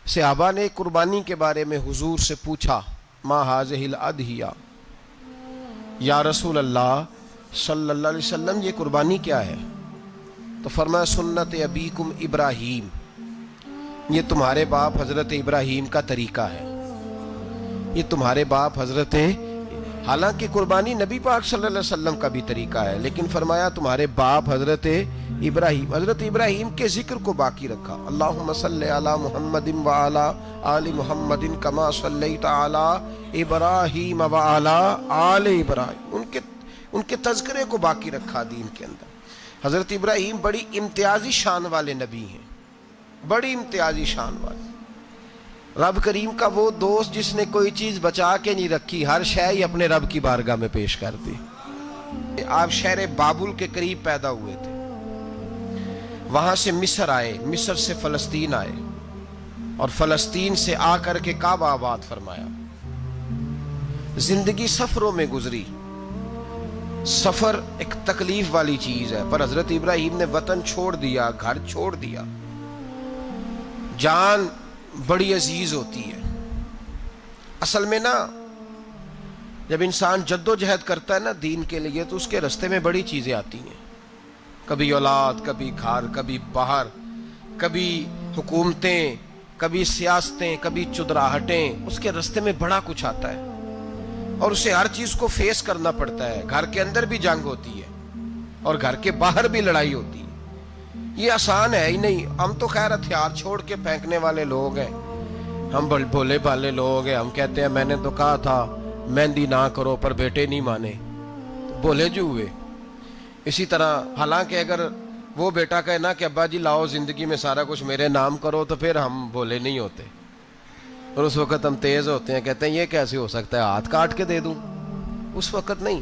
صحابہ نے قربانی کے بارے میں حضور سے پوچھا، ما ہاذہل اضحیہ، یا رسول اللہ صلی اللہ علیہ وسلم یہ قربانی کیا ہے؟ تو فرمایا سنت ابیکم ابراہیم، یہ تمہارے باپ حضرت ابراہیم کا طریقہ ہے، یہ تمہارے باپ حضرت، حالانکہ قربانی نبی پاک صلی اللہ علیہ وسلم کا بھی طریقہ ہے، لیکن فرمایا تمہارے باپ حضرت ابراہیم، حضرت ابراہیم کے ذکر کو باقی رکھا۔ اللہم صلی علی محمد وعلی آل محمد کما صلیت علی ابراہیم وعلی آل ابراہیم، ان کے تذکرے کو باقی رکھا دین کے اندر۔ حضرت ابراہیم بڑی امتیازی شان والے نبی ہیں، بڑی امتیازی شان والے، رب کریم کا وہ دوست جس نے کوئی چیز بچا کے نہیں رکھی، ہر شے ہی اپنے رب کی بارگاہ میں پیش کر دی۔ آپ شہر بابل کے قریب پیدا ہوئے تھے، وہاں سے مصر آئے، مصر سے فلسطین آئے، اور فلسطین سے آ کر کے کعبہ آباد فرمایا۔ زندگی سفروں میں گزری، سفر ایک تکلیف والی چیز ہے، پر حضرت ابراہیم نے وطن چھوڑ دیا، گھر چھوڑ دیا۔ جان بڑی عزیز ہوتی ہے اصل میں نا، جب انسان جد و جہد کرتا ہے نا دین کے لیے، تو اس کے رستے میں بڑی چیزیں آتی ہیں، کبھی اولاد، کبھی گھر، کبھی باہر، کبھی حکومتیں، کبھی سیاستیں، کبھی چدراہٹیں، اس کے رستے میں بڑا کچھ آتا ہے اور اسے ہر چیز کو فیس کرنا پڑتا ہے۔ گھر کے اندر بھی جنگ ہوتی ہے اور گھر کے باہر بھی لڑائی ہوتی ہے، یہ آسان ہے ہی نہیں۔ ہم تو خیر ہتھیار چھوڑ کے پھینکنے والے لوگ ہیں، ہم بھولے بھالے لوگ ہیں، ہم کہتے ہیں میں نے تو کہا تھا مہندی نہ کرو، پر بیٹے نہیں مانے، بولے جو ہوئے۔ اسی طرح حالانکہ اگر وہ بیٹا کہے نا کہ ابا جی لاؤ زندگی میں سارا کچھ میرے نام کرو، تو پھر ہم بولے نہیں ہوتے، اور اس وقت ہم تیز ہوتے ہیں، کہتے ہیں یہ کیسے ہو سکتا ہے، ہاتھ کاٹ کے دے دوں۔ اس وقت نہیں،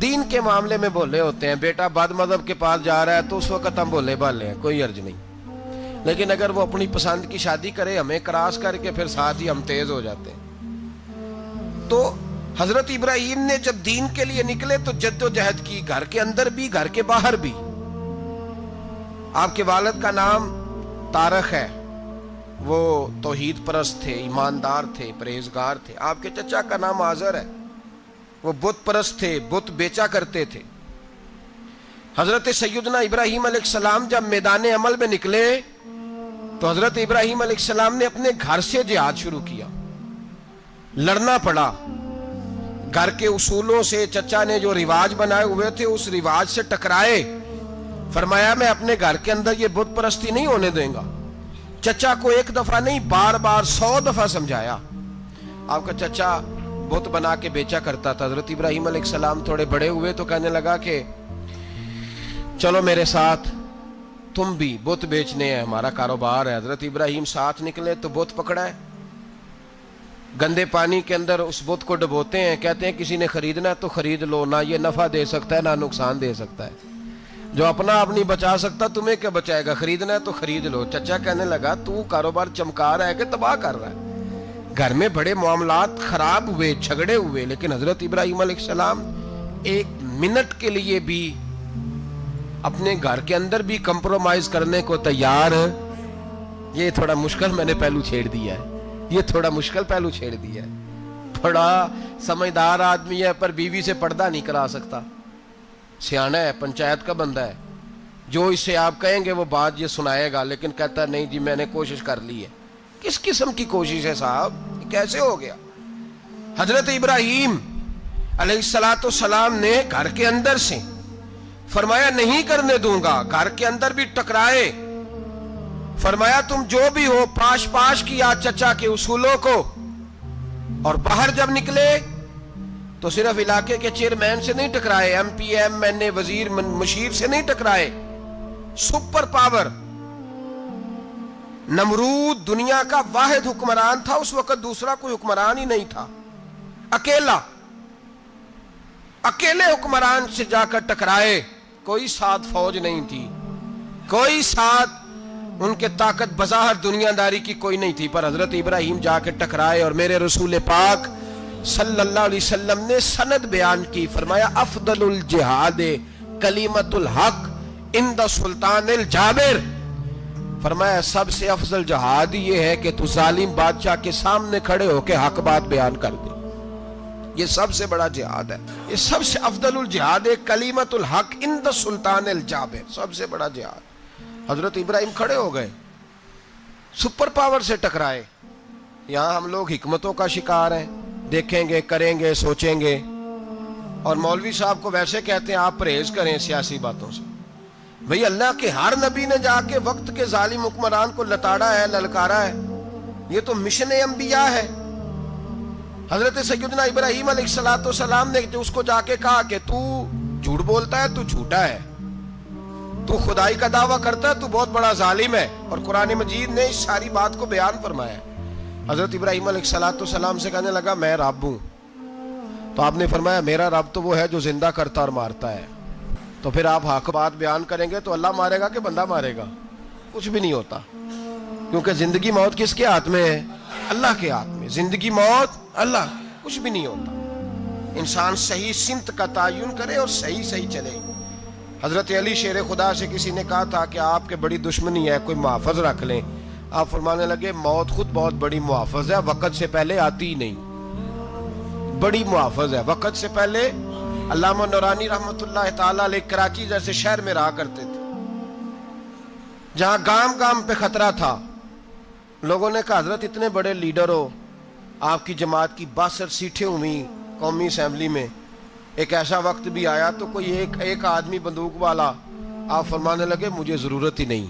دین کے معاملے میں بولے ہوتے ہیں۔ بیٹا بد مذہب کے پاس جا رہا ہے تو اس وقت ہم بولے بھالے ہیں، کوئی عرض نہیں، لیکن اگر وہ اپنی پسند کی شادی کرے ہمیں کراس کر کے، پھر ساتھ ہی ہم تیز ہو جاتے ہیں۔ تو حضرت ابراہیم نے جب دین کے لیے نکلے تو جد و جہد کی، گھر کے اندر بھی گھر کے باہر بھی۔ آپ کے والد کا نام طارق ہے، وہ توحید پرست تھے، ایماندار تھے، پرہیزگار تھے۔ آپ کے چچا کا نام آزر ہے، وہ بت پرست تھے، بت بیچا کرتے تھے۔ حضرت سیدنا ابراہیم علیہ السلام جب میدان عمل میں نکلے تو حضرت ابراہیم علیہ السلام نے اپنے گھر سے جہاد شروع کیا، لڑنا پڑا۔ گھر کے اصولوں سے چچا نے جو رواج بنائے ہوئے تھے اس رواج سے ٹکرائے، فرمایا میں اپنے گھر کے اندر یہ بت پرستی نہیں ہونے دیں گا۔ چچا کو ایک دفعہ نہیں بار بار 100 دفعہ سمجھایا۔ آپ کا چچا بت بنا کے بیچا کرتا تھا۔ حضرت ابراہیم علیہ السلام تھوڑے بڑے ہوئے تو کہنے لگا کہ چلو میرے ساتھ، تم بھی بت بیچنے ہیں، ہمارا کاروبار ہے۔ حضرت ابراہیم ساتھ نکلے تو بت پکڑا ہے، گندے پانی کے اندر اس بت کو ڈبوتے ہیں، کہتے ہیں کسی نے خریدنا ہے تو خرید لو، نہ یہ نفع دے سکتا ہے نہ نقصان دے سکتا ہے، جو اپنا آپ نہیں بچا سکتا تمہیں کیا بچائے گا، خریدنا ہے تو خرید لو۔ چچا کہنے لگا تو کاروبار چمکا رہا ہے کہ تباہ کر رہا ہے۔ گھر میں بڑے معاملات خراب ہوئے، جھگڑے ہوئے، لیکن حضرت ابراہیم علیہ السلام ایک منٹ کے لیے بھی اپنے گھر کے اندر بھی کمپرومائز کرنے کو تیار۔ یہ تھوڑا مشکل میں نے پہلو چھیڑ دیا ہے، یہ تھوڑا مشکل پہلو چھیڑ دیا ہے۔ بڑا سمجھدار آدمی ہے پر بیوی سے پردہ نہیں کرا سکتا، سیانا ہے، پنچایت کا بندہ ہے، جو اس سے آپ کہیں گے وہ بات یہ سنائے گا، لیکن کہتا ہے نہیں جی میں نے کوشش کر لی ہے۔ کس قسم کی کوشش ہے صاحب، کیسے ہو گیا؟ حضرت ابراہیم علیہ السلام نے گھر کے اندر سے فرمایا نہیں کرنے دوں گا، گھر کے اندر بھی ٹکرائے، فرمایا تم جو بھی ہو پاش پاش کیا چچا کے اصولوں کو، اور باہر جب نکلے تو صرف علاقے کے چیئرمین سے نہیں ٹکرائے، ایم پی ایم این اے وزیر مشیر سے نہیں ٹکرائے، سپر پاور نمرود دنیا کا واحد حکمران تھا اس وقت، دوسرا کوئی حکمران ہی نہیں تھا، اکیلے حکمران سے جا کر ٹکرائے، کوئی ساتھ فوج نہیں تھی، کوئی ساتھ ان کے طاقت بظاہر دنیا داری کی کوئی نہیں تھی، پر حضرت ابراہیم جا کے ٹکرائے، اور میرے رسول پاک صلی اللہ علیہ وسلم نے سند بیان کی، فرمایا افضل الجہاد کلمۃ الحق عند سلطان الجابر، فرمایا سب سے افضل جہاد یہ ہے کہ تو ظالم بادشاہ کے سامنے کھڑے ہو کے حق بات بیان کر دے. یہ سب سے بڑا جہاد ہے. یہ سب سے افضل الجہاد ہے کلیمت الحق عند السلطان الجابر. سب سے بڑا جہاد. حضرت ابراہیم کھڑے ہو گئے, سپر پاور سے ٹکرائے. یہاں ہم لوگ حکمتوں کا شکار ہیں, دیکھیں گے, کریں گے, سوچیں گے, اور مولوی صاحب کو ویسے کہتے ہیں آپ پرہیز کریں سیاسی باتوں سے. بھئی اللہ کے ہر نبی نے جا کے وقت کے ظالم حکمران کو لتاڑا ہے, للکارا ہے. یہ تو مشن انبیاء ہے. حضرت سیدنا ابراہیم علیہ السلام نے اس کو جا کے کہا کہ تو جھوٹ بولتا ہے, تو جھوٹا ہے, تو خدائی کا دعویٰ کرتا ہے, تو بہت بڑا ظالم ہے. اور قرآن مجید نے اس ساری بات کو بیان فرمایا ہے. حضرت ابراہیم علیہ السلام سے کہنے لگا میں رب ہوں. تو آپ نے فرمایا میرا رب تو وہ ہے جو زندہ کرتا اور مارتا ہے. تو پھر آپ حق بات بیان کریں گے تو اللہ مارے گا کہ بندہ مارے گا؟ کچھ بھی نہیں ہوتا, کیونکہ زندگی موت کس کے ہاتھ میں ہے؟ اللہ کے ہاتھ میں. زندگی موت اللہ, کچھ بھی نہیں ہوتا. انسان صحیح سمت کا تعین کرے اور صحیح چلے. حضرت علی شیر خدا سے کسی نے کہا تھا کہ آپ کے بڑی دشمنی ہے, کوئی محافظ رکھ لیں. آپ فرمانے لگے موت خود بہت بڑی محافظ ہے, وقت سے پہلے آتی ہی نہیں. بڑی محافظ ہے, وقت سے پہلے. علامہ نورانی رحمت اللہ تعالیٰ علیہ کراچی جیسے شہر میں رہا کرتے تھے, جہاں گام گام پہ خطرہ تھا. لوگوں نے کہا حضرت اتنے بڑے لیڈر ہو, آپ کی جماعت کی 62 سیٹیں ہوئی قومی اسمبلی میں, ایک ایسا وقت بھی آیا تو کوئی ایک آدمی بندوق والا. آپ فرمانے لگے مجھے ضرورت ہی نہیں,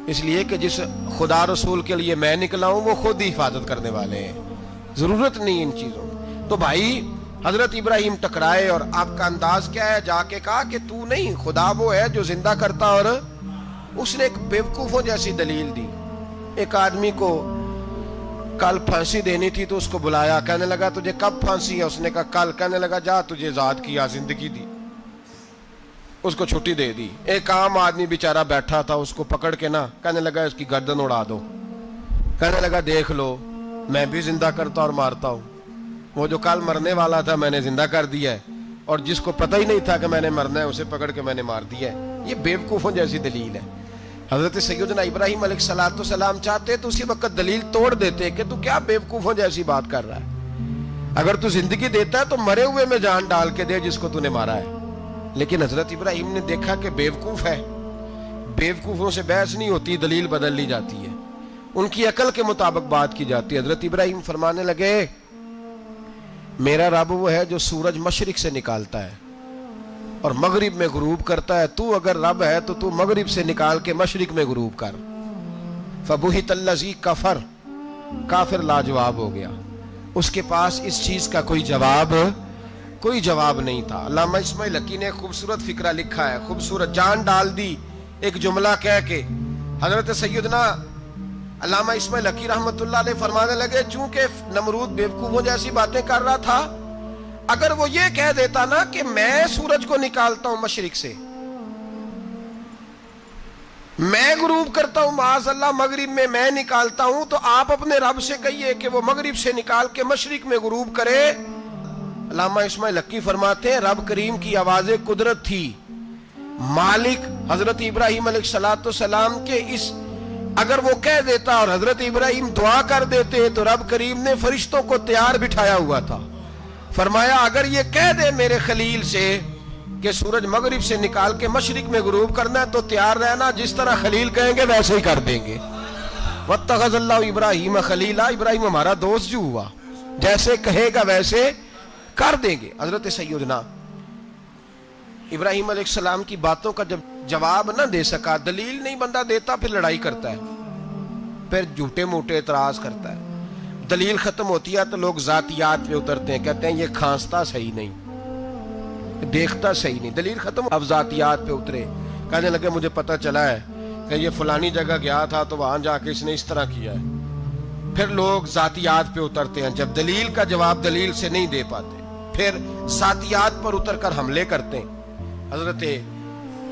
اس لیے کہ جس خدا رسول کے لیے میں نکلا ہوں وہ خود ہی حفاظت کرنے والے ہیں, ضرورت نہیں ان چیزوں. تو بھائی حضرت ابراہیم ٹکرائے, اور آپ کا انداز کیا ہے؟ جا کے کہا کہ تو نہیں, خدا وہ ہے جو زندہ کرتا. اور اس نے ایک بیوقوفوں جیسی دلیل دی. ایک آدمی کو کل پھانسی دینی تھی تو اس کو بلایا, کہنے لگا تجھے کب پھانسی ہے؟ اس نے کہا کل. کہنے لگا جا تجھے آزاد کیا, زندگی دی, اس کو چھٹی دے دی. ایک عام آدمی بیچارہ بیٹھا تھا, اس کو پکڑ کے نا کہنے لگا اس کی گردن اڑا دو. کہنے لگا دیکھ لو میں بھی زندہ کرتا اور مارتا ہوں. وہ جو کل مرنے والا تھا میں نے زندہ کر دیا ہے, اور جس کو پتہ ہی نہیں تھا کہ میں نے مرنا ہے اسے پکڑ کے میں نے مار دیا ہے. یہ بیوقوفوں جیسی دلیل ہے. حضرت سیدنا ابراہیم علیہ السلام چاہتے تو اسی وقت دلیل توڑ دیتے کہ تو کیا بیوقوفوں جیسی بات کر رہا ہے, اگر تو زندگی دیتا ہے تو مرے ہوئے میں جان ڈال کے دے جس کو تو نے مارا ہے. لیکن حضرت ابراہیم نے دیکھا کہ بیوقوف ہے, بیوقوفوں سے بحث نہیں ہوتی, دلیل بدل لی جاتی ہے, ان کی عقل کے مطابق بات کی جاتی ہے. حضرت ابراہیم فرمانے لگے میرا رب وہ ہے جو سورج مشرق سے نکالتا ہے اور مغرب میں غروب کرتا ہے. تو اگر رب ہے تو تو مغرب سے نکال کے مشرق میں غروب کر. فبہت الذی کفر, کافر لاجواب ہو گیا, اس کے پاس اس چیز کا کوئی جواب نہیں تھا. علامہ اسماعیل حقی نے خوبصورت فقرہ لکھا ہے, خوبصورت, جان ڈال دی ایک جملہ کہہ کے. حضرت سیدنا علامہ اسماعیل حقی رحمت اللہ علیہ فرمانے لگے چونکہ نمرود بیوقوفوں جیسی باتیں کر رہا تھا, اگر وہ یہ کہہ دیتا نا کہ میں سورج کو نکالتا ہوں مشرق سے, میں غروب کرتا ہوں معاذ اللہ مغرب میں, میں نکالتا ہوں, تو آپ اپنے رب سے کہیے کہ وہ مغرب سے نکال کے مشرق میں غروب کرے. علامہ اسماعیل حقی فرماتے ہیں رب کریم کی آواز قدرت تھی, مالک حضرت ابراہیم علیہ السلام کے اس, اگر وہ کہہ دیتا اور حضرت ابراہیم دعا کر دیتے تو رب کریم نے فرشتوں کو تیار بٹھایا ہوا تھا. فرمایا اگر یہ کہہ دے میرے خلیل سے کہ سورج مغرب سے نکال کے مشرق میں غروب کرنا ہے تو تیار رہنا, جس طرح خلیل کہیں گے ویسے ہی کر دیں گے. واتخذ اللہ ابراہیم خلیلا, ابراہیم ہمارا دوست جو ہوا, جیسے کہے گا ویسے کر دیں گے. حضرت سیدنا ابراہیم علیہ السلام کی باتوں کا جب جواب نہ دے سکا, دلیل نہیں بندہ دیتا, پھر لڑائی کرتا ہے, پھر جھوٹے موٹے اعتراض کرتا ہے. دلیل ختم ہوتی ہے تو لوگ ذاتیات پہ اترتے ہیں, کہتے ہیں یہ کھانستا صحیح نہیں, دیکھتا صحیح نہیں. دلیل ختم, اب ذاتیات پہ اترے, کہنے لگے مجھے پتہ چلا ہے کہ یہ فلانی جگہ گیا تھا تو وہاں جا کے اس نے اس طرح کیا ہے. پھر لوگ ذاتیات پہ اترتے ہیں, جب دلیل کا جواب دلیل سے نہیں دے پاتے پھر ذاتیات پر اتر کر حملے کرتے ہیں. حضرت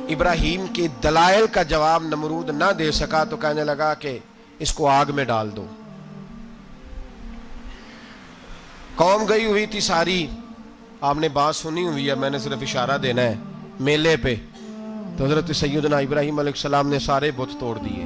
ابراہیم کے دلائل کا جواب نمرود نہ دے سکا تو کہنے لگا کہ اس کو آگ میں ڈال دو. قوم گئی ہوئی تھی ساری, آپ نے بات سنی ہوئی ہے, میں نے صرف اشارہ دینا ہے, میلے پہ. تو حضرت سیدنا ابراہیم علیہ السلام نے سارے بت توڑ دیے,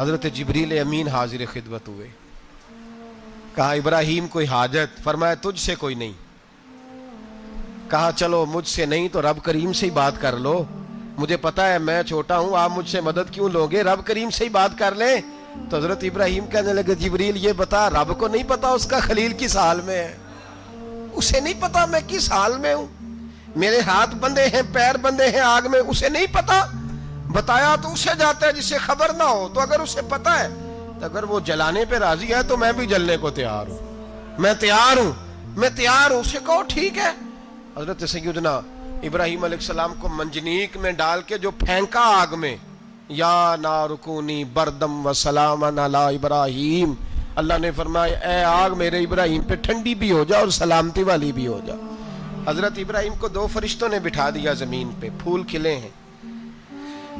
حضرت جبریل امین حاضر خدمت ہوئے. کہا ابراہیم کوئی حاجت؟ فرمایا تجھ سے کوئی نہیں. کہا چلو مجھ سے نہیں تو رب کریم سے ہی بات کر لو, مجھے پتا ہے میں چھوٹا ہوں, آپ مجھ سے مدد کیوں لو گے, رب کریم سے ہی بات کر لیں. تو حضرت ابراہیم کہنے لگے جبریل یہ بتا, رب کو نہیں پتا اس کا خلیل کس حال میں ہے؟ اسے نہیں پتا میں کس حال میں ہوں, میرے ہاتھ بندھے ہیں, پیر بندھے ہیں آگ میں, اسے نہیں پتا. بتایا تو اسے جاتا ہے جسے خبر نہ ہو. تو اگر اسے پتا ہے تو اگر وہ جلانے پہ راضی ہے تو میں بھی جلنے کو تیار ہوں, میں تیار ہوں, میں تیار ہوں. اسے کہو ٹھیک ہے. حضرت سیدنا ابراہیم علیہ السلام کو منجنیق میں ڈال کے جو پھینکا آگ میں, یا نار کونی بردم و سلاما علی ابراہیم, اللہ نے فرمایا اے آگ میرے ابراہیم پہ ٹھنڈی بھی ہو جا اور سلامتی والی بھی ہو جا. حضرت ابراہیم کو 2 فرشتوں نے بٹھا دیا زمین پہ, پھول کھلے ہیں,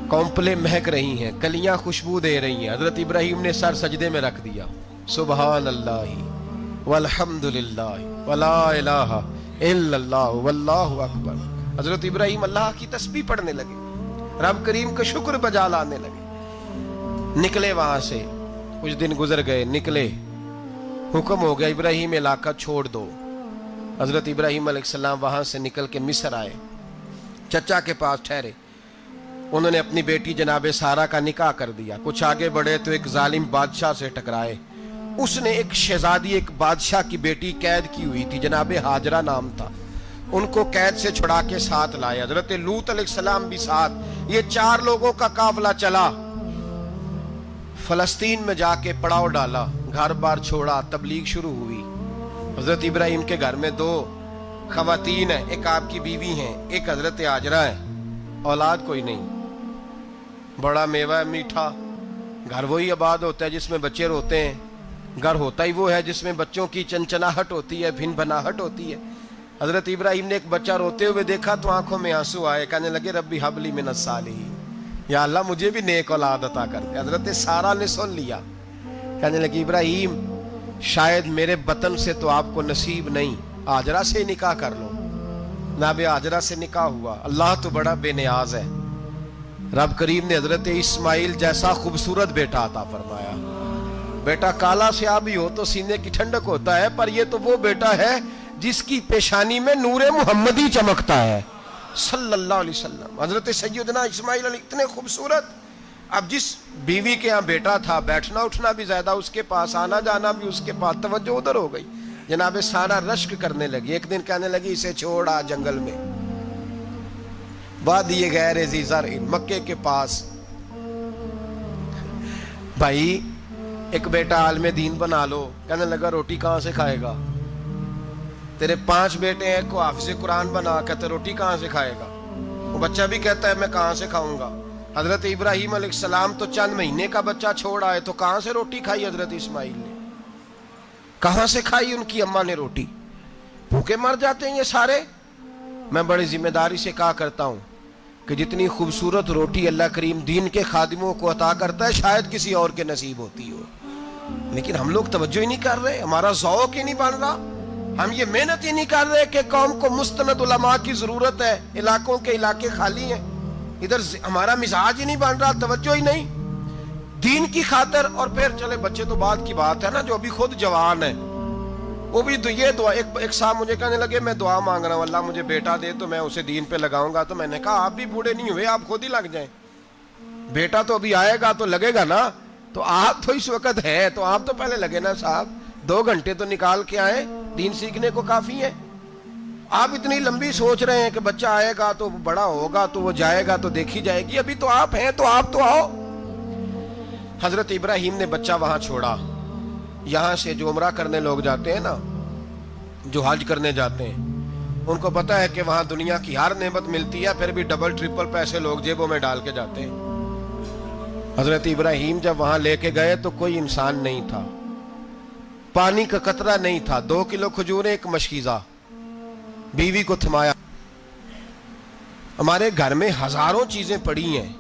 کونپلیں مہک رہی ہیں, کلیاں خوشبو دے رہی ہیں. حضرت ابراہیم نے سر سجدے میں رکھ دیا, سبحان اللہ والحمد للہ ولا الہ الا اللہ واللہ اکبر. حضرت ابراہیم اللہ کی تسبیح پڑھنے لگے, رب کریم کا شکر بجا لانے لگے. نکلے وہاں سے, کچھ دن گزر گئے, نکلے, حکم ہو گیا ابراہیم علاقہ چھوڑ دو. حضرت ابراہیم علیہ السلام وہاں سے نکل کے مصر آئے, چچا کے پاس ٹھہرے. انہوں نے اپنی بیٹی جناب سارہ کا نکاح کر دیا. کچھ آگے بڑھے تو ایک ظالم بادشاہ سے ٹکرائے. اس نے ایک شہزادی, ایک بادشاہ کی بیٹی قید کی ہوئی تھی, جناب ہاجرہ نام تھا, ان کو قید سے چھڑا کے ساتھ لائے. حضرت لوط علیہ السلام بھی ساتھ. یہ 4 لوگوں کا قافلہ چلا, فلسطین میں جا کے پڑاؤ ڈالا, گھر بار چھوڑا, تبلیغ شروع ہوئی. حضرت ابراہیم کے گھر میں 2 خواتین ہیں, ایک آپ کی بیوی ہیں, ایک حضرت ہاجرہ ہے. اولاد کوئی نہیں, بڑا میوہ ہے میٹھا. گھر وہی آباد ہوتا ہے جس میں بچے روتے ہیں, گھر ہوتا ہی وہ ہے جس میں بچوں کی چنچناہٹ ہوتی ہے, بھن بھناہٹ ہوتی ہے. حضرت ابراہیم نے ایک بچہ روتے ہوئے دیکھا تو آنکھوں میں آنسو آئے, کہنے لگے ربی حب لی من الصالحین, یا اللہ مجھے بھی نیک اولاد عطا کر دے. حضرت سارہ نے سن لیا, کہنے لگی ابراہیم شاید میرے بطن سے تو آپ کو نصیب نہیں, ہاجرہ سے نکاح کر لو. جناب ہاجرہ سے نکاح ہوا. اللہ تو بڑا بے نیاز ہے, رب کریم نے حضرت اسماعیل جیسا خوبصورت بیٹا عطا فرمایا. بیٹا کالا سیاہ بھی ہو تو سینے کی ٹھنڈک ہوتا ہے, پر یہ تو وہ بیٹا ہے جس کی پیشانی میں نور محمدی چمکتا ہے صلی اللہ علیہ وسلم. حضرت سیدنا اسماعیل علیہ اتنے خوبصورت. اب جس بیوی کے ہاں بیٹا تھا, بیٹھنا اٹھنا بھی زیادہ اس کے پاس, آنا جانا بھی اس کے پاس, توجہ ادھر ہو گئی. جناب سارہ رشک کرنے لگی. ایک دن کہنے لگی اسے چھوڑا جنگل میں, وادی غیر ذی زرع, مکے کے پاس. بھائی ایک بیٹا عالم دین بنا لو. کہنے لگا روٹی کہاں سے کھائے گا, تیرے 5 بیٹے ہیں, کو حافظ قرآن بنا, کہتے روٹی کہاں سے کھائے گا. وہ بچہ بھی کہتا ہے میں کہاں سے کھاؤں گا. حضرت ابراہیم علیہ السلام تو چند مہینے کا بچہ چھوڑ آئے, تو کہاں سے روٹی کھائی حضرت اسماعیل نے, کہاں سے کھائی ان کی اماں نے روٹی. بھوکے مر جاتے ہیں یہ سارے. میں بڑی ذمہ داری سے کہا کرتا ہوں کہ جتنی خوبصورت روٹی اللہ کریم دین کے خادموں کو عطا کرتا ہے شاید کسی اور کے نصیب ہوتی ہو, لیکن ہم لوگ توجہ ہی نہیں کر رہے, ہمارا ذوق ہی نہیں بن رہا, ہم یہ محنت ہی نہیں کر رہے کہ قوم کو مستند علماء کی ضرورت ہے. علاقوں کے علاقے خالی ہیں, ادھر ہمارا مزاج ہی نہیں بن رہا, توجہ ہی نہیں دین کی خاطر. اور پھر چلے بچے تو بعد کی بات ہے نا, جو ابھی خود جوان ہے وہ بھی یہ دعا. ایک صاحب مجھے کہنے لگے میں دعا مانگ رہا ہوں اللہ مجھے بیٹا دے تو میں اسے دین پہ لگاؤں گا. تو میں نے کہا آپ بھی بوڑھے نہیں ہوئے, آپ خود ہی لگ جائیں, بیٹا تو ابھی آئے گا تو لگے گا نا. تو آپ تو اس وقت ہے تو آپ تو پہلے لگے نا صاحب, 2 گھنٹے تو نکال کے آئے, دین سیکھنے کو کافی ہے. آپ اتنی لمبی سوچ رہے ہیں کہ بچہ آئے گا تو بڑا ہوگا تو وہ جائے گا تو دیکھی جائے گی, ابھی تو آپ ہیں تو آپ تو آؤ. حضرت ابراہیم نے بچہ وہاں چھوڑا. یہاں سے جو عمرہ کرنے لوگ جاتے ہیں نا, جو حج کرنے جاتے ہیں, ان کو پتا ہے کہ وہاں دنیا کی ہر نعمت ملتی ہے, پھر بھی ڈبل ٹرپل پیسے لوگ جیبوں میں ڈال کے جاتے ہیں. حضرت ابراہیم جب وہاں لے کے گئے تو کوئی انسان نہیں تھا, پانی کا قطرہ نہیں تھا, 2 کلو کھجوریں, ایک مشکیزہ. بیوی کو تھمایا. ہمارے گھر میں ہزاروں چیزیں پڑی ہیں,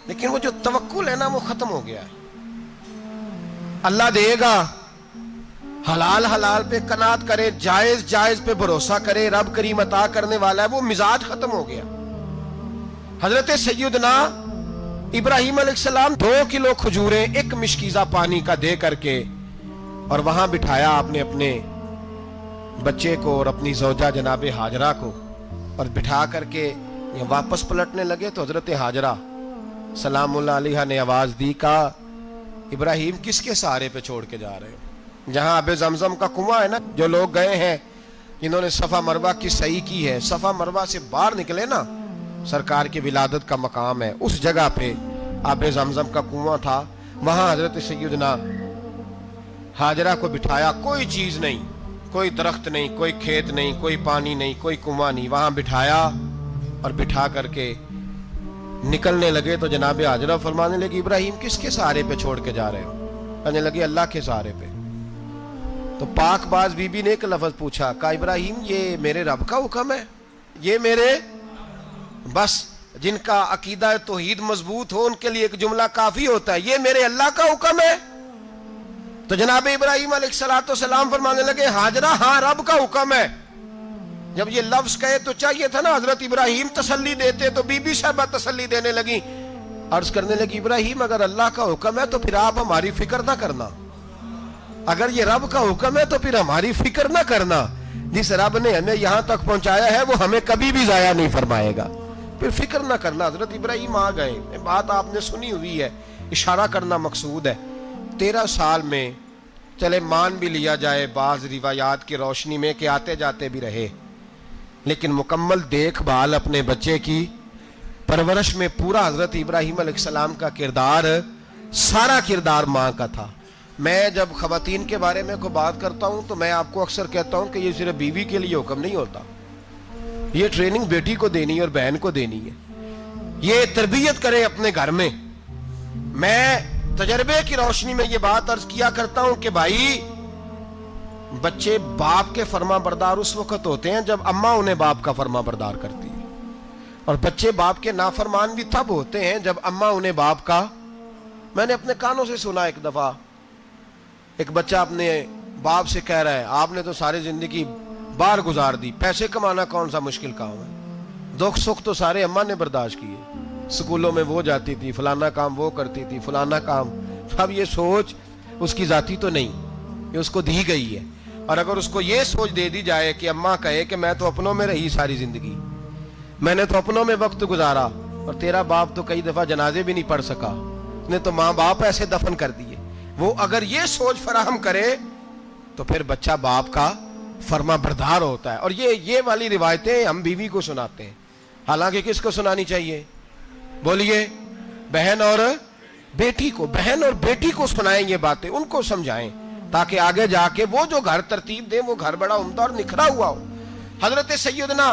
لیکن وہ جو توکل ہے نا وہ ختم ہو گیا ہے. اللہ دے گا, حلال حلال پہ قناعت کرے, جائز جائز پہ بھروسہ کرے, رب کریم عطا کرنے والا ہے, وہ مزاج ختم ہو گیا. حضرت سیدنا ابراہیم علیہ السلام 2 کلو کھجوریں 1 مشکیزہ پانی کا دے کر کے اور وہاں بٹھایا آپ نے اپنے بچے کو اور اپنی زوجہ جناب ہاجرہ کو، اور بٹھا کر کے واپس پلٹنے لگے تو حضرت ہاجرہ سلام اللہ علیہ نے آواز دی، کہا ابراہیم کس کے سہارے پہ چھوڑ کے جا رہے ہو؟ جہاں آب زمزم کا کنواں ہے نا، جو لوگ گئے ہیں جنہوں نے صفا مروہ کی سعی کی ہے، صفا مروہ سے باہر نکلے نا، سرکار کی ولادت کا مقام ہے، اس جگہ پہ آب زمزم کا کنواں تھا، وہاں حضرت سیدنا ہاجرہ کو بٹھایا، کوئی چیز نہیں، کوئی درخت نہیں، کوئی کھیت نہیں، کوئی پانی نہیں، کوئی کنواں نہیں، وہاں بٹھایا اور بٹھا کر کے نکلنے لگے تو جناب ہاجرہ فرمانے لگی ابراہیم کس کے سہارے پہ چھوڑ کے جا رہے ہو؟ کہنے لگے اللہ کے سہارے پہ۔ تو پاک باز بی بی نے ایک لفظ پوچھا، کہا ابراہیم یہ میرے رب کا حکم ہے، یہ میرے، بس جن کا عقیدہ توحید مضبوط ہو ان کے لیے ایک جملہ کافی ہوتا ہے، یہ میرے اللہ کا حکم ہے۔ تو جناب ابراہیم علیہ السلام فرمانے لگے ہاجرہ ہاں رب کا حکم ہے۔ جب یہ لفظ کہے تو چاہیے تھا نا حضرت ابراہیم تسلی دیتے، تو بی بی صاحبہ تسلی دینے لگی، عرض کرنے لگی ابراہیم اگر اللہ کا حکم ہے تو پھر آپ ہماری فکر نہ کرنا، اگر یہ رب کا حکم ہے تو پھر ہماری فکر نہ کرنا، جس رب نے ہمیں یہاں تک پہنچایا ہے وہ ہمیں کبھی بھی ضائع نہیں فرمائے گا، پھر فکر نہ کرنا۔ حضرت ابراہیم آ گئے، بات آپ نے سنی ہوئی ہے، اشارہ کرنا مقصود ہے۔ 13 سال میں چلے مان بھی لیا جائے بعض روایات کی روشنی میں کہ آتے جاتے بھی رہے، لیکن مکمل دیکھ بھال اپنے بچے کی پرورش میں پورا حضرت ابراہیم علیہ السلام کا کردار، سارا کردار ماں کا تھا۔ میں جب خواتین کے بارے میں کوئی بات کرتا ہوں تو میں آپ کو اکثر کہتا ہوں کہ یہ صرف بیوی کے لیے حکم نہیں ہوتا، یہ ٹریننگ بیٹی کو دینی ہے اور بہن کو دینی ہے، یہ تربیت کرے اپنے گھر میں۔ میں تجربے کی روشنی میں یہ بات عرض کیا کرتا ہوں کہ بھائی بچے باپ کے فرما بردار اس وقت ہوتے ہیں جب اماں انہیں باپ کا فرما بردار کرتی ہے، اور بچے باپ کے نافرمان بھی تب ہوتے ہیں جب اماں انہیں باپ کا۔ میں نے اپنے کانوں سے سنا ایک دفعہ ایک بچہ اپنے باپ سے کہہ رہا ہے آپ نے تو ساری زندگی باہر گزار دی، پیسے کمانا کون سا مشکل کام ہے، دکھ سکھ تو سارے اماں نے برداشت کیے، سکولوں میں وہ جاتی تھی، فلانا کام وہ کرتی تھی، فلانا کام۔ اب یہ سوچ اس کی ذاتی تو نہیں، یہ اس کو دی گئی ہے، اور اگر اس کو یہ سوچ دے دی جائے کہ اماں کہے کہ میں تو اپنوں میں رہی ساری زندگی، میں نے تو اپنوں میں وقت گزارا، اور تیرا باپ تو کئی دفعہ جنازے بھی نہیں پڑھ سکا، اس نے تو ماں باپ ایسے دفن کر دیے، وہ اگر یہ سوچ فراہم کرے تو پھر بچہ باپ کا فرما بردار ہوتا ہے۔ اور یہ والی روایتیں ہم بیوی کو سناتے ہیں، حالانکہ کس کو سنانی چاہیے؟ بولیے، بہن اور بیٹی کو، بہن اور بیٹی کو سنائیں یہ باتیں، ان کو سمجھائیں تاکہ آگے جا کے وہ جو گھر ترتیب دیں وہ گھر بڑا عمدہ اور نکھرا ہوا ہو۔ حضرت سیدنا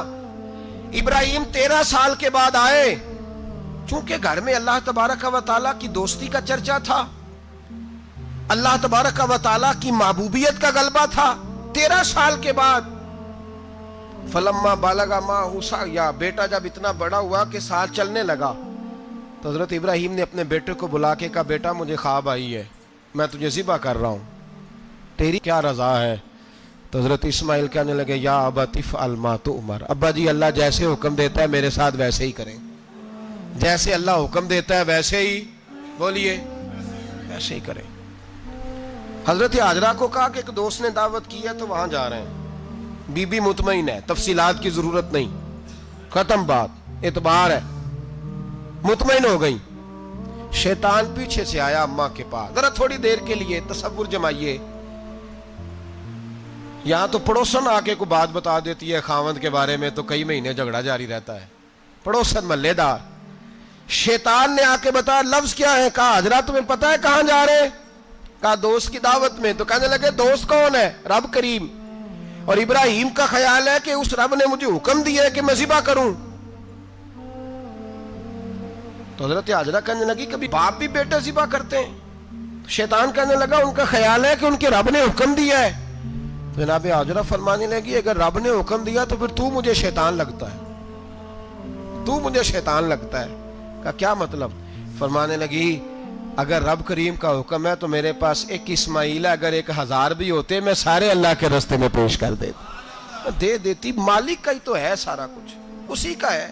ابراہیم 13 سال کے بعد آئے، چونکہ گھر میں اللہ تبارک و تعالیٰ کی دوستی کا چرچا تھا، اللہ تبارک و تعالیٰ کی محبوبیت کا غلبہ تھا۔ 13 سال کے بعد فلما بالغ معہ سعیا، بیٹا جب اتنا بڑا ہوا کہ سال چلنے لگا تو حضرت ابراہیم نے اپنے بیٹے کو بلا کے کہا بیٹا مجھے خواب آئی ہے، میں تجھے ذبح کر رہا ہوں، تیری کیا رضا ہے؟ تو حضرت اسماعیل کہنے لگے یا ابت افعل ما تؤمر، ابا جی اللہ جیسے حکم دیتا ہے میرے ساتھ ویسے ہی کریں، جیسے اللہ حکم دیتا ہے ویسے ہی، بولیے، ویسے ہی کریں۔ حضرت ہاجرہ کو کہا کہ ایک دوست نے دعوت کی ہے تو وہاں جا رہے ہیں، بی بی مطمئن ہے، تفصیلات کی ضرورت نہیں، ختم بات، اعتبار ہے، مطمئن ہو گئی۔ شیطان پیچھے سے آیا اماں کے پاس، ذرا تھوڑی دیر کے لیے تصور جمائیے، یہاں تو پڑوسن آ کے کوئی بات بتا دیتی ہے خاوند کے بارے میں تو کئی مہینے جھگڑا جاری رہتا ہے، پڑوسن محلے دار۔ شیطان نے آ کے بتایا لفظ کیا ہے؟ کہا حاجرہ تمہیں پتا ہے کہاں جا رہے ہیں؟ کہا دوست کی دعوت میں۔ تو کہنے لگے دوست کون ہے؟ رب کریم، اور ابراہیم کا خیال ہے کہ اس رب نے مجھے حکم دیا ہے کہ میں ذبح کروں۔ تو حضرت ہاجرہ کہنے لگی کبھی باپ بھی بیٹا ذبح کرتے ہیں؟ شیطان کہنے لگا ان کا خیال ہے کہ ان کے رب نے حکم دیا ہے۔ تو جناب ہاجرہ فرمانے لگی اگر رب نے حکم دیا تو پھر تو مجھے شیطان لگتا ہے، تو مجھے شیطان لگتا ہے۔ کہا کیا مطلب؟ فرمانے لگی اگر رب کریم کا حکم ہے تو میرے پاس ایک اسماعیل ہے، اگر 1000 بھی ہوتے میں سارے اللہ کے راستے میں پیش کر دیتی، دے دیتی، مالک کا ہی تو ہے سارا کچھ، اسی کا ہے،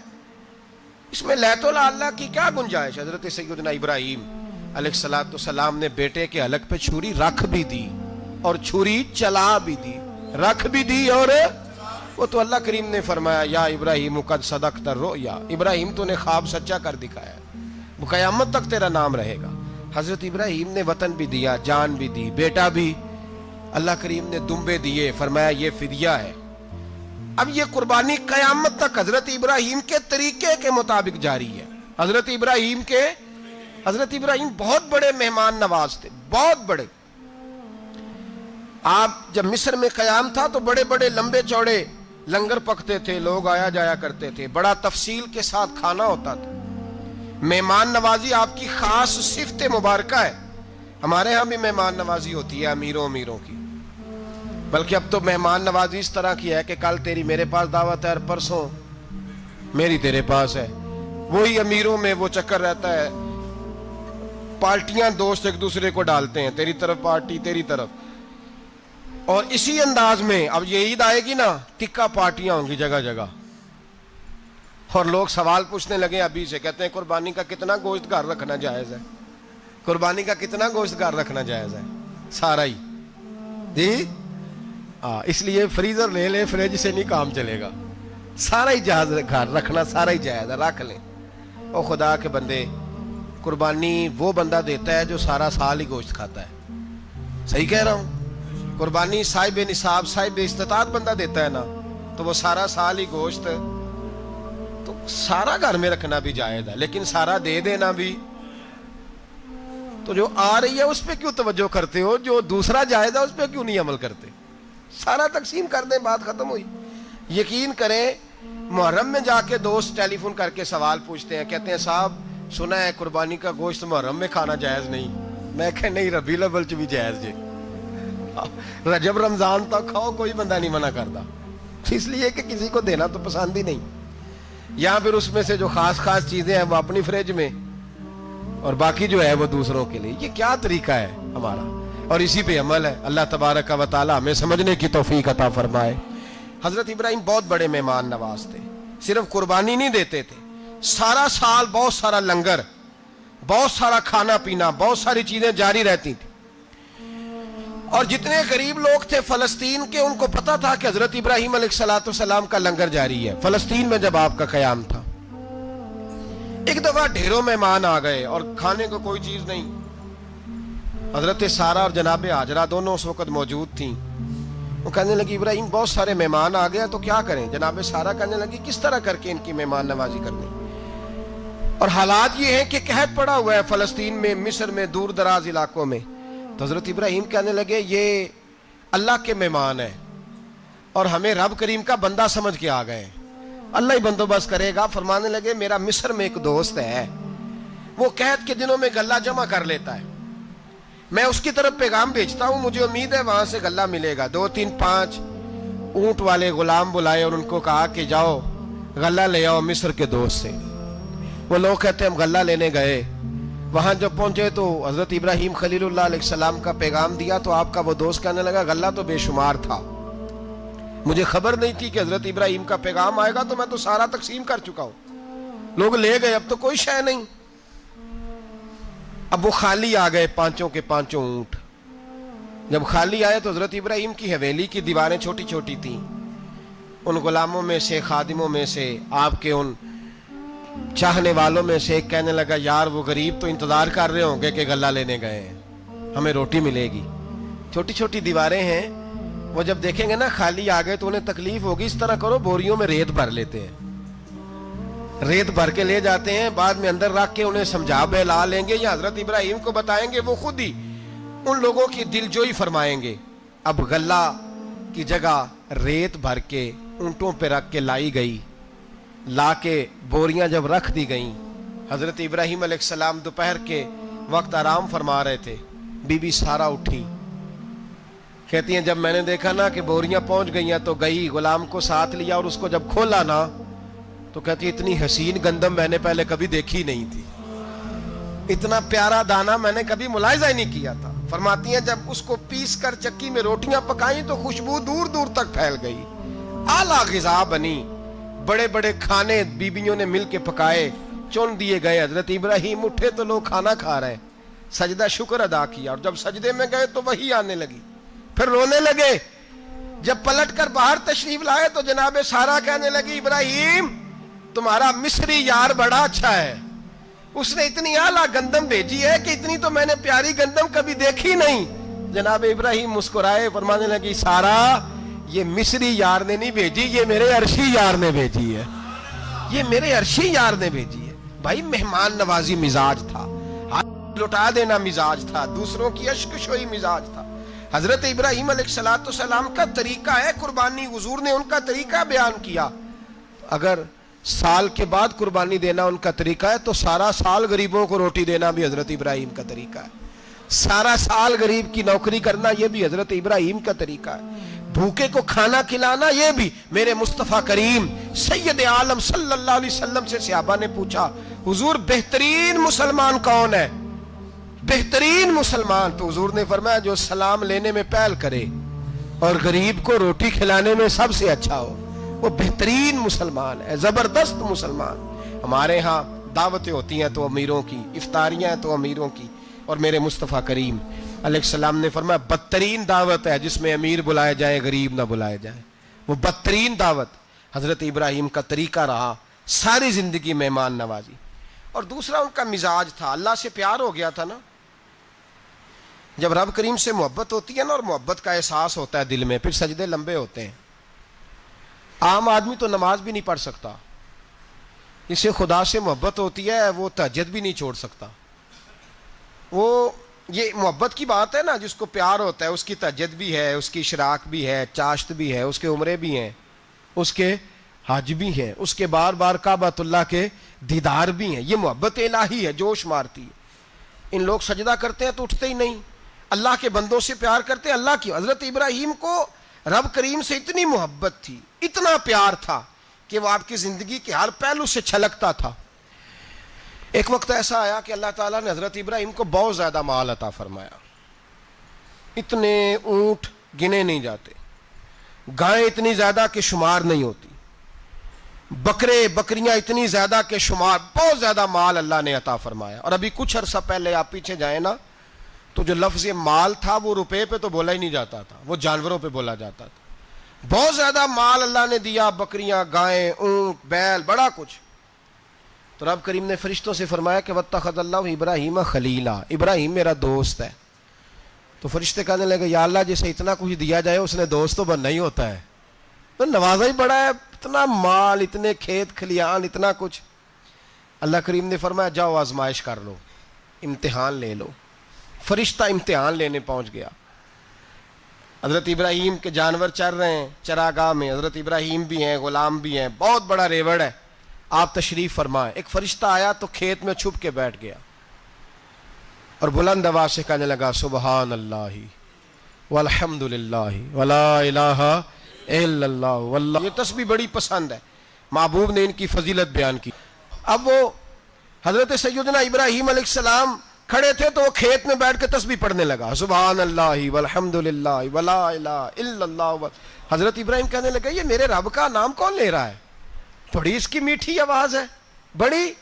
اس میں لیت اللہ کی کیا گنجائش؟ حضرت سیدنا ابراہیم علیہ السلام نے بیٹے کے حلق پہ چھری رکھ بھی دی اور چھری چلا بھی دی، رکھ بھی دی، اور وہ تو اللہ کریم نے فرمایا یا ابراہیم قد صدقت الرؤیا، ابراہیم تو نے خواب سچا کر دکھایا، وہ قیامت تک تیرا نام رہے گا۔ حضرت ابراہیم نے وطن بھی دیا، جان بھی دی، بیٹا بھی، اللہ کریم نے دمبے دیے، فرمایا یہ فدیہ ہے۔ اب یہ قربانی قیامت تک حضرت ابراہیم کے طریقے کے مطابق جاری ہے۔ حضرت ابراہیم بہت بڑے مہمان نواز تھے، بہت بڑے۔ آپ جب مصر میں قیام تھا تو بڑے بڑے لمبے چوڑے لنگر پکتے تھے، لوگ آیا جایا کرتے تھے، بڑا تفصیل کے ساتھ کھانا ہوتا تھا۔ مہمان نوازی آپ کی خاص صفت مبارکہ ہے۔ ہمارے ہاں بھی مہمان نوازی ہوتی ہے امیروں کی، بلکہ اب تو مہمان نوازی اس طرح کی ہے کہ کل تیری میرے پاس دعوت ہے اور پرسوں میری تیرے پاس ہے۔ وہی امیروں میں وہ چکر رہتا ہے، پارٹیاں دوست ایک دوسرے کو ڈالتے ہیں، تیری طرف پارٹی، تیری طرف، اور اسی انداز میں اب یہ عید آئے گی نا، ٹکا پارٹیاں ہوں گی جگہ جگہ، اور لوگ سوال پوچھنے لگے ابھی سے، کہتے ہیں قربانی کا کتنا گوشت گھر رکھنا جائز ہے؟ قربانی کا کتنا گوشت گھر رکھنا جائز ہے؟ سارا ہی جی، اس لیے فریزر لے لے، فریج سے نہیں کام چلے گا، سارا ہی جہاز گھر رکھنا سارا ہی جائز ہے، رکھ لیں۔ او خدا کے بندے، قربانی وہ بندہ دیتا ہے جو سارا سال ہی گوشت کھاتا ہے، صحیح کہہ رہا ہوں؟ قربانی صاحب نصاب، صاحب استطاعت بندہ دیتا ہے نا، تو وہ سارا سال ہی گوشت، تو سارا گھر میں رکھنا بھی جائز ہے، لیکن سارا دے دینا بھی۔ تو جو آ رہی ہے اس پہ کیوں توجہ کرتے ہو؟ جو دوسرا جائز ہے اس پہ کیوں نہیں عمل کرتے؟ سارا تقسیم کر دیں، بات ختم ہوئی۔ یقین کریں، محرم میں جا کے دوست ٹیلی فون کر کے سوال پوچھتے ہیں، کہتے ہیں صاحب سنا ہے قربانی کا گوشت محرم میں کھانا جائز نہیں۔ میں کہ نہیں، ربیع الاول چ بھی جائز جی، رجب رمضان تک کھاؤ، کوئی بندہ نہیں منع کرتا، اس لیے کہ کسی کو دینا تو پسند ہی نہیں، یا پھر اس میں سے جو خاص چیزیں ہیں وہ اپنی فریج میں، اور باقی جو ہے وہ دوسروں کے لیے۔ یہ کیا طریقہ ہے ہمارا؟ اور اسی پہ عمل ہے۔ اللہ تبارک و تعالی ہمیں سمجھنے کی توفیق عطا فرمائے۔ حضرت ابراہیم بہت بڑے مہمان نواز تھے، صرف قربانی نہیں دیتے تھے، سارا سال بہت سارا لنگر، بہت سارا کھانا پینا، بہت ساری چیزیں جاری رہتی تھی۔ اور جتنے غریب لوگ تھے فلسطین کے، ان کو پتا تھا کہ حضرت ابراہیم علیہ السلام کا لنگر جاری ہے۔ فلسطین میں جب آپ کا قیام تھا، ایک دفعہ ڈھیروں مہمان آ گئے اور کھانے کو کوئی چیز نہیں۔ حضرت سارہ اور جناب ہاجرہ دونوں اس وقت موجود تھیں۔ وہ کہنے لگی ابراہیم بہت سارے مہمان آ گئے تو کیا کریں؟ جناب سارہ کہنے لگی کس طرح کر کے ان کی مہمان نوازی کرنی؟ اور حالات یہ ہیں کہ قحط پڑا ہوا ہے فلسطین میں، مصر میں، دور دراز علاقوں میں۔ تو حضرت ابراہیم کہنے لگے یہ اللہ کے مہمان ہیں اور ہمیں رب کریم کا بندہ سمجھ کے آ گئے ہیں، اللہ ہی بندوبست کرے گا۔ فرمانے لگے میرا مصر میں ایک دوست ہے، وہ قحط کے دنوں میں غلہ جمع کر لیتا ہے، میں اس کی طرف پیغام بھیجتا ہوں، مجھے امید ہے وہاں سے غلہ ملے گا۔ 2 3 5 اونٹ والے غلام بلائے اور ان کو کہا کہ جاؤ غلہ لے آؤ مصر کے دوست سے۔ وہ لوگ کہتے ہیں ہم غلہ لینے گئے، وہاں جب پہنچے تو حضرت ابراہیم خلیل اللہ علیہ السلام کا پیغام دیا تو آپ کا وہ دوست کہنے لگا غلہ تو بے شمار تھا، مجھے خبر نہیں تھی کہ حضرت ابراہیم کا پیغام آئے گا، تو میں تو سارا تقسیم کر چکا ہوں، لوگ لے گئے، اب تو کوئی شے نہیں۔ اب وہ خالی آ گئے، 5 کے 5 اونٹ۔ جب خالی آئے تو حضرت ابراہیم کی حویلی کی دیواریں چھوٹی چھوٹی تھیں، ان غلاموں میں سے، خادموں میں سے، آپ کے ان چاہنے والوں میں سے ایک کہنے لگا یار وہ غریب تو انتظار کر رہے ہوں گے کہ غلہ لینے گئے ہیں، ہمیں روٹی ملے گی۔ چھوٹی چھوٹی دیواریں ہیں، وہ جب دیکھیں گے نا خالی آ گئے تو انہیں تکلیف ہوگی، اس طرح کرو بوریوں میں ریت بھر لیتے ہیں، ریت بھر کے لے جاتے ہیں، بعد میں اندر رکھ کے انہیں سمجھا بہلا لیں گے یا حضرت ابراہیم کو بتائیں گے، وہ خود ہی ان لوگوں کی دلجوئی فرمائیں گے۔ اب غلہ کی جگہ ریت بھر کے اونٹوں پہ رکھ کے لائی گئی، لا کے بوریاں جب رکھ دی گئیں، حضرت ابراہیم علیہ السلام دوپہر کے وقت آرام فرما رہے تھے، بی بی سارہ اٹھی، کہتی ہیں جب میں نے دیکھا نا کہ بوریاں پہنچ گئی ہیں تو گئی، غلام کو ساتھ لیا اور اس کو جب کھولا نا تو کہتی اتنی حسین گندم میں نے پہلے کبھی دیکھی نہیں تھی، اتنا پیارا دانہ میں نے کبھی ملاحظہ ہی نہیں کیا تھا۔ فرماتی ہیں جب اس کو پیس کر چکی میں روٹیاں پکائیں تو خوشبو دور دور تک پھیل گئی، اعلیٰ غذا بنی، بڑے بڑے کھانے بیویوں نے مل کے پکائے، چن دیے گئے. حضرت ابراہیم اٹھے تو لوگ کھانا کھا رہے, سجدہ شکر ادا کیا, اور جب سجدے میں گئے تو وحی آنے لگی, پھر رونے لگے. جب پلٹ کر باہر تشریف لائے تو جناب سارا کہنے لگی ابراہیم تمہارا مصری یار بڑا اچھا ہے, اس نے اتنی اعلیٰ گندم بھیجی ہے کہ اتنی تو میں نے پیاری گندم کبھی دیکھی نہیں. جناب ابراہیم مسکرائے, فرمانے لگی سارا یہ مصری یار نے نہیں بھیجی, یہ میرے عرشی یار نے بھیجی ہے, یہ میرے عرشی یار نے بھیجی ہے. بھائی مہمان نوازی مزاج تھا, ہاتھ لٹا دینا مزاج تھا, دوسروں کی اشک شوئی مزاج تھا. حضرت ابراہیم علیہ السلام کا طریقہ ہے قربانی, حضور نے ان کا طریقہ بیان کیا. اگر سال کے بعد قربانی دینا ان کا طریقہ ہے تو سارا سال غریبوں کو روٹی دینا بھی حضرت ابراہیم کا طریقہ ہے. سارا سال غریب کی نوکری کرنا یہ بھی حضرت ابراہیم کا طریقہ ہے. بھوکے کو کھانا کھلانا یہ بھی. میرے مصطفیٰ کریم سید عالم صلی اللہ علیہ وسلم سے صحابہ نے پوچھا حضور بہترین مسلمان کون ہے؟ بہترین مسلمان, تو حضور نے فرمایا جو سلام لینے میں پہل کرے اور غریب کو روٹی کھلانے میں سب سے اچھا ہو, وہ بہترین مسلمان ہے, زبردست مسلمان. ہمارے ہاں دعوتیں ہوتی ہیں تو امیروں کی, افطاریاں ہیں تو امیروں کی, اور میرے مصطفیٰ کریم علیہ السلام نے فرمایا بدترین دعوت ہے جس میں امیر بلائے جائیں غریب نہ بلائے جائیں, وہ بدترین دعوت. حضرت ابراہیم کا طریقہ رہا ساری زندگی مہمان نوازی. اور دوسرا ان کا مزاج تھا, اللہ سے پیار ہو گیا تھا نا. جب رب کریم سے محبت ہوتی ہے نا, اور محبت کا احساس ہوتا ہے دل میں, پھر سجدے لمبے ہوتے ہیں. عام آدمی تو نماز بھی نہیں پڑھ سکتا, اسے خدا سے محبت ہوتی ہے وہ تہجد بھی نہیں چھوڑ سکتا. وہ یہ محبت کی بات ہے نا, جس کو پیار ہوتا ہے اس کی تہجد بھی ہے, اس کی اشراق بھی ہے, چاشت بھی ہے, اس کے عمرے بھی ہیں, اس کے حج بھی ہیں, اس کے بار بار کعبۃ اللہ کے دیدار بھی ہیں. یہ محبت الہی ہے, جوش مارتی ہے. ان لوگ سجدہ کرتے ہیں تو اٹھتے ہی نہیں, اللہ کے بندوں سے پیار کرتے ہیں اللہ کی. حضرت ابراہیم کو رب کریم سے اتنی محبت تھی, اتنا پیار تھا کہ وہ آپ کی زندگی کے ہر پہلو سے چھلکتا تھا. ایک وقت ایسا آیا کہ اللہ تعالیٰ نے حضرت ابراہیم کو بہت زیادہ مال عطا فرمایا. اتنے اونٹ گنے نہیں جاتے, گائیں اتنی زیادہ کہ شمار نہیں ہوتی, بکرے بکریاں اتنی زیادہ کہ شمار, بہت زیادہ مال اللہ نے عطا فرمایا. اور ابھی کچھ عرصہ پہلے آپ پیچھے جائیں نا تو جو لفظ مال تھا وہ روپے پہ تو بولا ہی نہیں جاتا تھا, وہ جانوروں پہ بولا جاتا تھا. بہت زیادہ مال اللہ نے دیا, بکریاں گائیں اونٹ بیل بڑا کچھ. تو رب کریم نے فرشتوں سے فرمایا کہ واتخذ اللہ ابراہیم خلیلا, ابراہیم میرا دوست ہے. تو فرشتے کہنے لگے یا اللہ جسے اتنا کچھ دیا جائے اس نے دوست تو بننا ہی ہوتا ہے, تو نوازا ہی بڑا ہے, اتنا مال, اتنے کھیت کھلیان, اتنا کچھ. اللہ کریم نے فرمایا جاؤ آزمائش کر لو, امتحان لے لو. فرشتہ امتحان لینے پہنچ گیا. حضرت ابراہیم کے جانور چر رہے ہیں چراگاہ میں, حضرت ابراہیم بھی ہیں, غلام بھی ہیں, بہت بڑا ریوڑ ہے. آپ تشریف فرمائیں. ایک فرشتہ آیا تو کھیت میں چھپ کے بیٹھ گیا اور بلند آواز سے کہنے لگا سبحان اللہ والحمد للہ ولا الہ الا اللہ واللہ. یہ تسبیح بڑی پسند ہے, محبوب نے ان کی فضیلت بیان کی. اب وہ حضرت سیدنا ابراہیم علیہ السلام کھڑے تھے تو وہ کھیت میں بیٹھ کے تسبیح پڑھنے لگا سبحان اللہ والحمد للہ ولا الہ الا اللہ. حضرت ابراہیم کہنے لگے یہ میرے رب کا نام کون لے رہا ہے, بڑی اس کی میٹھی آواز ہے, بڑی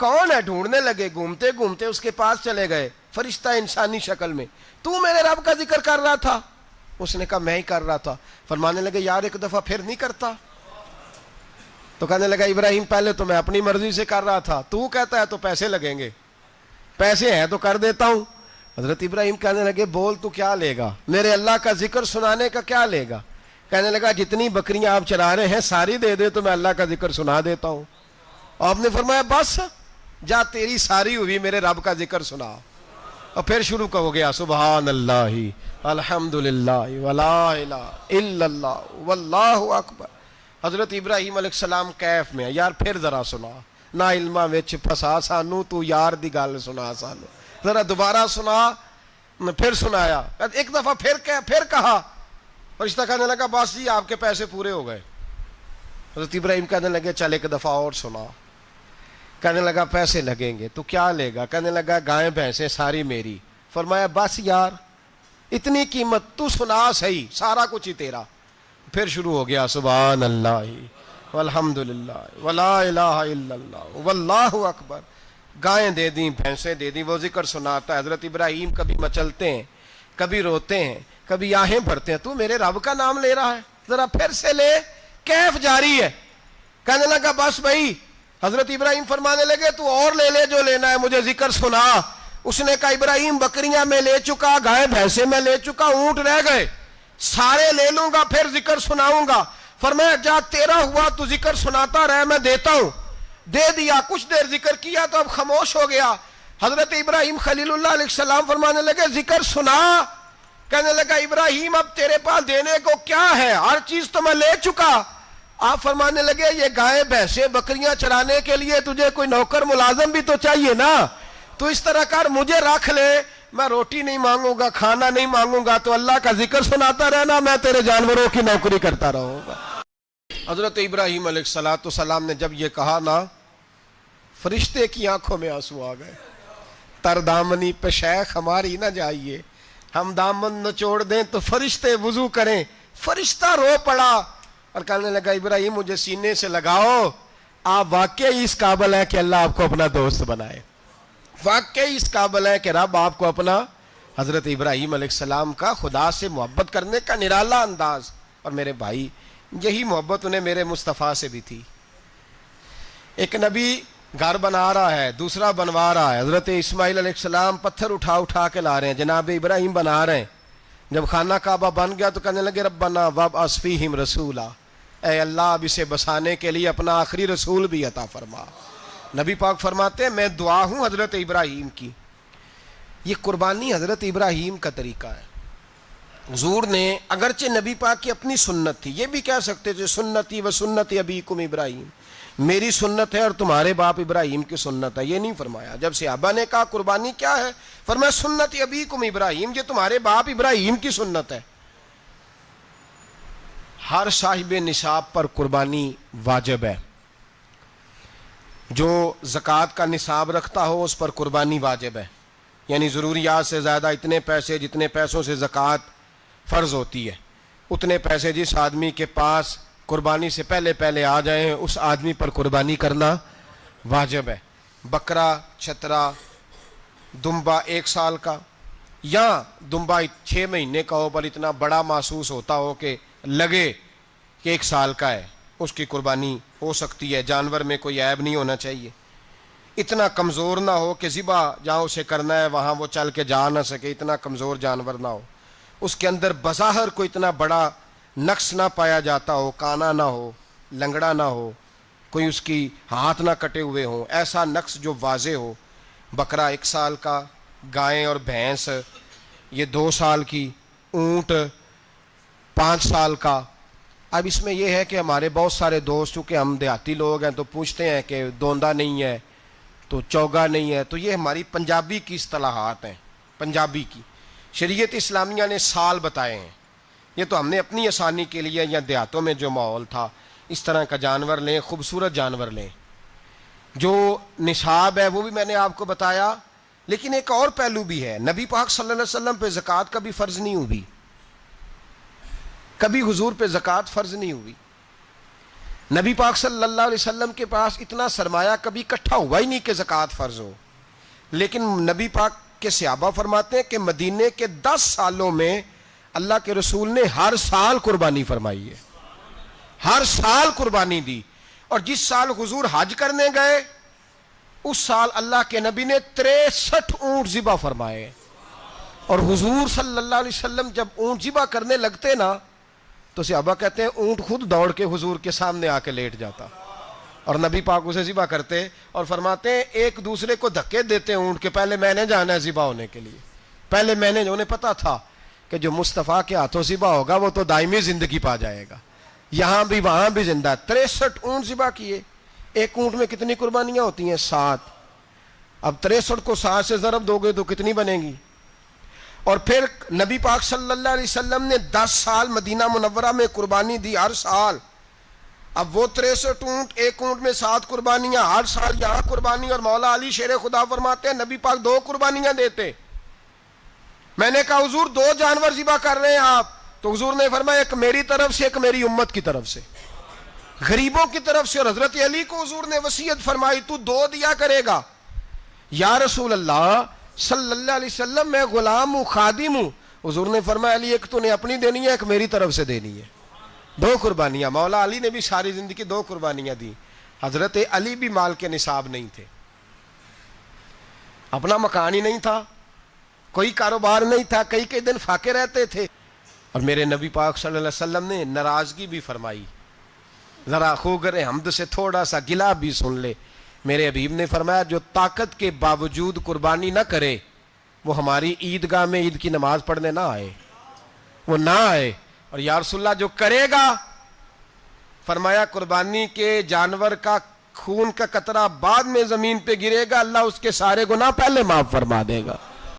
کون ہے. ڈھونڈنے لگے, گھومتے گھومتے اس کے پاس چلے گئے, فرشتہ انسانی شکل میں. تو میرے رب کا ذکر کر رہا تھا؟ اس نے کہا میں ہی کر رہا تھا. فرمانے لگے یار ایک دفعہ پھر نہیں کرتا؟ تو کہنے لگا ابراہیم پہلے تو میں اپنی مرضی سے کر رہا تھا, تو کہتا ہے تو پیسے لگیں گے, پیسے ہیں تو کر دیتا ہوں. حضرت ابراہیم کہنے لگے بول تو کیا لے گا, میرے اللہ کا ذکر سنانے کا کیا لے گا؟ کہنے لگا جتنی بکریاں آپ چرا رہے ہیں ساری دے دے تو میں اللہ کا ذکر سنا دیتا ہوں. آپ نے فرمایا بس جا تیری ساری ہوئی, میرے رب کا ذکر سنا. اور پھر شروع ہو گیا سبحان اللہ الحمد للہ ولا الہ الا اللہ واللہ اکبر. حضرت ابراہیم علیہ السلام کیف میں, یار پھر ذرا سنا, نا علما وچ پھسا سانو, تو یار دی گل سنا سانو, ذرا دوبارہ سنا. پھر سنایا, ایک دفعہ پھر کہا. فرشتہ کہنے لگا بس جی آپ کے پیسے پورے ہو گئے. حضرت ابراہیم کہنے لگے چل ایک دفعہ اور سنا. کہنے لگا پیسے لگیں گے. تو کیا لے گا؟ کہنے لگا گائیں بھینسیں ساری میری. فرمایا بس یار اتنی قیمت, تو سنا صحیح, سارا کچھ ہی تیرا. پھر شروع ہو گیا سبحان اللہ والحمدللہ ولا الہ الا اللہ واللہ اکبر. گائیں دے دیں، بھینسیں دے دیں، وہ ذکر سناتا ہے. حضرت ابراہیم کبھی مچلتے ہیں، کبھی روتے ہیں، کبھی آہیں بھرتے ہیں. تو میرے رب کا نام لے رہا ہے، ذرا پھر سے لے. کیف جاری ہے. کہنے لگا بس بھائی. حضرت ابراہیم فرمانے لگے تو اور لے لے جو لینا ہے، مجھے ذکر سنا. اس نے کہا ابراہیم بکریاں میں لے چکا، گائے بھینسیں میں لے چکا، اونٹ رہ گئے، سارے لے لوں گا پھر ذکر سناؤں گا. فرمایا جا تیرا ہوا تو ذکر سناتا رہ، میں دیتا ہوں. دے دیا. کچھ دیر ذکر کیا تو اب خاموش ہو گیا. حضرت ابراہیم خلیل اللہ علیہ السلام فرمانے لگے ذکر سنا. کہنے لگا ابراہیم اب تیرے پاس دینے کو کیا ہے، ہر چیز تو میں لے چکا. آپ فرمانے لگے یہ گائے بھینسیں بکریاں چرانے کے لیے تجھے کوئی نوکر ملازم بھی تو چاہیے نا. تو اس طرح کر مجھے رکھ لے، میں روٹی نہیں مانگوں گا، کھانا نہیں مانگوں گا، تو اللہ کا ذکر سناتا رہنا، میں تیرے جانوروں کی نوکری کرتا رہوں گا. حضرت ابراہیم علیہ السلام نے جب یہ کہا نا، فرشتے کی آنکھوں میں آنسو آ گئے. تر دامنی پہ شیخ ہماری نہ جائیے، ہم دامن نچوڑ دیں تو فرشتے وضو کریں. فرشتہ رو پڑا اور کہنے لگا ابراہیم مجھے سینے سے لگاؤ، آپ واقعی اس قابل ہے کہ اللہ آپ کو اپنا دوست بنائے. واقعی اس قابل ہے کہ رب آپ کو اپنا. حضرت ابراہیم علیہ السلام کا خدا سے محبت کرنے کا نرالا انداز. اور میرے بھائی یہی محبت انہیں میرے مصطفیٰ سے بھی تھی. ایک نبی گھر بنا رہا ہے، دوسرا بنوا رہا ہے. حضرت اسماعیل علیہ السلام پتھر اٹھا اٹھا کے لا رہے ہیں، جناب ابراہیم بنا رہے ہیں. جب خانہ کعبہ بن گیا تو کہنے لگے ربنا وابعث فیہم رسولا، اے اللہ اب اسے بسانے کے لیے اپنا آخری رسول بھی عطا فرما. نبی پاک فرماتے ہیں میں دعا ہوں حضرت ابراہیم کی. یہ قربانی حضرت ابراہیم کا طریقہ ہے. حضور نے اگرچہ نبی پاک کی اپنی سنت تھی، یہ بھی کہہ سکتے تھے سنتی و سنت ابیکم ابراہیم، میری سنت ہے اور تمہارے باپ ابراہیم کی سنت ہے. یہ نہیں فرمایا. جب صحابہ نے کہا قربانی کیا ہے، فرمایا سنت ابیکم ابراہیم، یہ تمہارے باپ ابراہیم کی سنت ہے. ہر صاحب نصاب پر قربانی واجب ہے. جو زکوٰۃ کا نصاب رکھتا ہو اس پر قربانی واجب ہے. یعنی ضروریات سے زیادہ اتنے پیسے، جتنے پیسوں سے زکوٰۃ فرض ہوتی ہے، اتنے پیسے جس آدمی کے پاس قربانی سے پہلے پہلے آ جائیں اس آدمی پر قربانی کرنا واجب ہے. بکرا، چھترا، دمبا 1 سال کا یا دمبا 6 مہینے کا ہو پر اتنا بڑا محسوس ہوتا ہو کہ لگے کہ 1 سال کا ہے، اس کی قربانی ہو سکتی ہے. جانور میں کوئی عیب نہیں ہونا چاہیے. اتنا کمزور نہ ہو کہ ذبح جہاں اسے کرنا ہے وہاں وہ چل کے جا نہ سکے، اتنا کمزور جانور نہ ہو. اس کے اندر بظاہر کوئی اتنا بڑا نقص نہ پایا جاتا ہو، کانا نہ ہو، لنگڑا نہ ہو، کوئی اس کی ہاتھ نہ کٹے ہوئے ہوں، ایسا نقص جو واضح ہو. بکرا 1 سال کا، گائیں اور بھینس یہ 2 سال کی، اونٹ 5 سال کا. اب اس میں یہ ہے کہ ہمارے بہت سارے دوست چونکہ ہم دیہاتی لوگ ہیں تو پوچھتے ہیں کہ دوندا نہیں ہے تو چوگا نہیں ہے. تو یہ ہماری پنجابی کی اصطلاحات ہیں. پنجابی کی شریعت اسلامیہ نے سال بتائے ہیں. یہ تو ہم نے اپنی آسانی کے لیے یا دیہاتوں میں جو ماحول تھا اس طرح کا جانور لیں، خوبصورت جانور لیں. جو نصاب ہے وہ بھی میں نے آپ کو بتایا. لیکن ایک اور پہلو بھی ہے. نبی پاک صلی اللہ علیہ وسلم پہ زکوٰۃ کبھی فرض نہیں ہوئی، کبھی حضور پہ زکوٰۃ فرض نہیں ہوئی. نبی پاک صلی اللہ علیہ وسلم کے پاس اتنا سرمایہ کبھی اکٹھا ہوا ہی نہیں کہ زکوٰۃ فرض ہو. لیکن نبی پاک کے صحابہ فرماتے ہیں کہ مدینے کے 10 سالوں میں اللہ کے رسول نے ہر سال قربانی فرمائی ہے، ہر سال قربانی دی. اور جس سال حضور حج کرنے گئے اس سال اللہ کے نبی نے 63 اونٹ ذبح فرمائے. اور حضور صلی اللہ علیہ وسلم جب اونٹ ذبح کرنے لگتے نا تو صحابہ کہتے ہیں اونٹ خود دوڑ کے حضور کے سامنے آ کے لیٹ جاتا اور نبی پاک اسے ذبح کرتے اور فرماتے ہیں ایک دوسرے کو دھکے دیتے اونٹ کے پہلے میں نے جانا ہے ذبح ہونے کے لیے. پہلے میں نے، انہیں پتا تھا کہ جو مصطفیٰ کے ہاتھوں ذبح ہوگا وہ تو دائمی زندگی پا جائے گا، یہاں بھی وہاں بھی زندہ. 63 اونٹ ذبح کیے. ایک اونٹ میں کتنی قربانیاں ہوتی ہیں؟ 7. اب 63 کو 7 سے ضرب دو گے تو کتنی بنے گی؟ اور پھر نبی پاک صلی اللہ علیہ وسلم نے 10 سال مدینہ منورہ میں قربانی دی ہر سال. اب وہ 63 اونٹ، ایک اونٹ میں 7 قربانیاں، ہر سال یہاں قربانی. اور مولا علی شیر خدا فرماتے ہیں نبی پاک 2 قربانیاں دیتے. میں نے کہا حضور 2 جانور ذبح کر رہے ہیں آپ، تو حضور نے فرمایا ایک میری طرف سے ایک میری امت کی طرف سے. غریبوں کی طرف سے. اور حضرت علی کو حضور نے وصیت فرمائی تو 2 دیا کرے گا. یا رسول اللہ صلی اللہ علیہ وسلم میں غلام ہوں، خادم ہوں. حضور نے فرمایا علی ایک تو نے اپنی دینی ہے، ایک میری طرف سے دینی ہے. 2 قربانیاں. مولا علی نے بھی ساری زندگی 2 قربانیاں دی. حضرت علی بھی مال کے نصاب نہیں تھے، اپنا مکان ہی نہیں تھا، کوئی کاروبار نہیں تھا، کئی دن فاقے رہتے تھے. اور میرے نبی پاک صلی اللہ علیہ وسلم نے ناراضگی بھی فرمائی. ذرا خوگر حمد سے تھوڑا سا گلا بھی سن لے. میرے حبیب نے فرمایا جو طاقت کے باوجود قربانی نہ کرے وہ ہماری عیدگاہ میں عید کی نماز پڑھنے نہ آئے، وہ نہ آئے. اور یا رسول اللہ جو کرے گا، فرمایا قربانی کے جانور کا خون کا قطرہ بعد میں زمین پہ گرے گا، اللہ اس کے سارے گناہ پہلے معاف فرما دے گا.